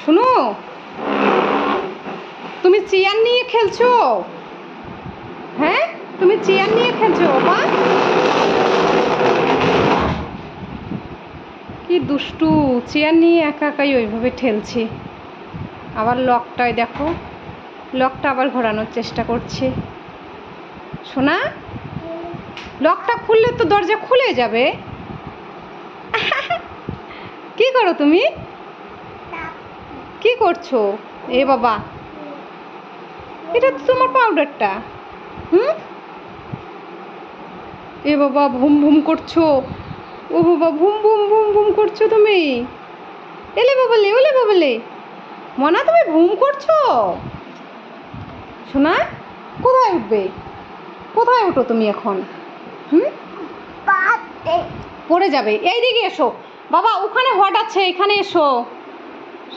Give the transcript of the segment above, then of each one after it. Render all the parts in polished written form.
শুনো, তুমি চেয়ার নিয়ে খেলছো? হ্যাঁ, তুমি চেয়ার নিয়ে খেলছো বাবা? কি দুষ্টু, চেয়ার নিয়ে একা একাই ওইভাবে ঠেলছে। আবার লকটায় দেখো, লকটা আবার ঘোরানোর চেষ্টা করছে। সোনা, লকটা খুললে তো দরজা খুলে যাবে। কি করো তুমি? কি করছো? এ বাবা, এটা তো তোমার পাউডারটা। হুম, এ বাবা ভুম ভুম করছো। ও বাবা, ভুম ভুম ভুম ভুম করছো তুমি। এলে বাবালে, ওলে বাবালে, মনা তুমি ভুম করছো? সোনা, কোথায় উঠবে? কোথায় উঠো তুমি এখন? হুম, পড়ে যাবে। এইদিকে এসো বাবা, ওখানে হট আছে, এখানে এসো।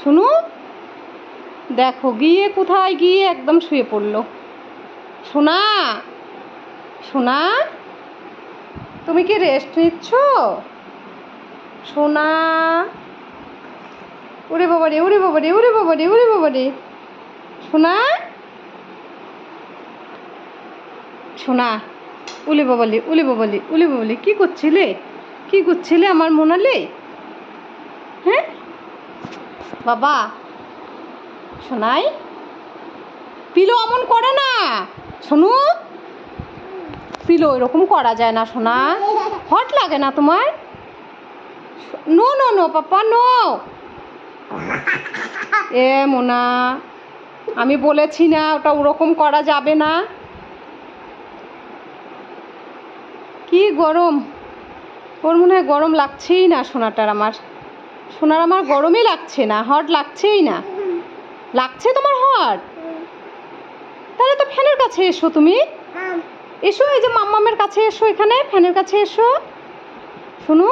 শুনু, দেখো গিয়ে কোথায় গিয়ে একদম শুয়ে পড়লো। সোনা, সোনা, তুমি কি রেস্ট নিচ্ছ? সোনা, ওরে বাবা রে, ওরে বাবা রে, ওরে বাবা রে, ওরে বাবা রে। সোনা, সোনা, উলে বাবালে, উলে বাবালে, উলে বাবালে, কি করছিলে? কি করছিলে আমার মোনালে? হ্যাঁ বাবা, সোনাই, পিলো অমন করে না। শোনো, পিলো এরকম করা যায় না সোনা। হট লাগে না তোমার? No no no papa, no. এ মোনা, আমি বলেছি না ওটা ওরকম করা যাবে না। কি গরম, ওর মনে হয় গরম লাগছেই না সোনাটার। আমার সোনার আমার গরমই লাগছে না, হট লাগছেই না। লাগছে তোমার হট? তাহলে তো ফ্যানের কাছে এসো তুমি। এসো, এই যে মাম্মামের কাছে এসো, এখানে ফ্যানের কাছে এসো। শুনো,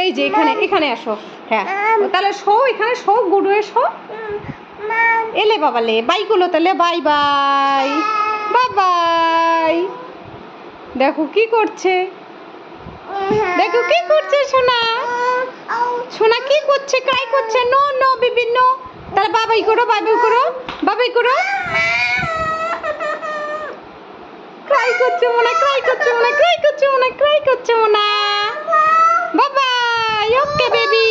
এই যে এখানে, এখানে আসো। হ্যাঁ, তাহলে শো, এখানে শো, গুডু এসো। এলে বাবালে, বাই গুলো তাহলে, বাই বাই, বাই বাই। দেখো কি করছে, দেখো কি করছে সোনা। সোনা কি করছে? ক্রাই করছে। নো নো বিবি, নো। তাহলে বাবাই করো, বাবাই করো, বাবাই করো। ক্রাই করছে মনে, ক্রাই করছে মনে, ক্রাই করছে মনে, ক্রাই করছে মনে। বাবাই, ওকে বেবি।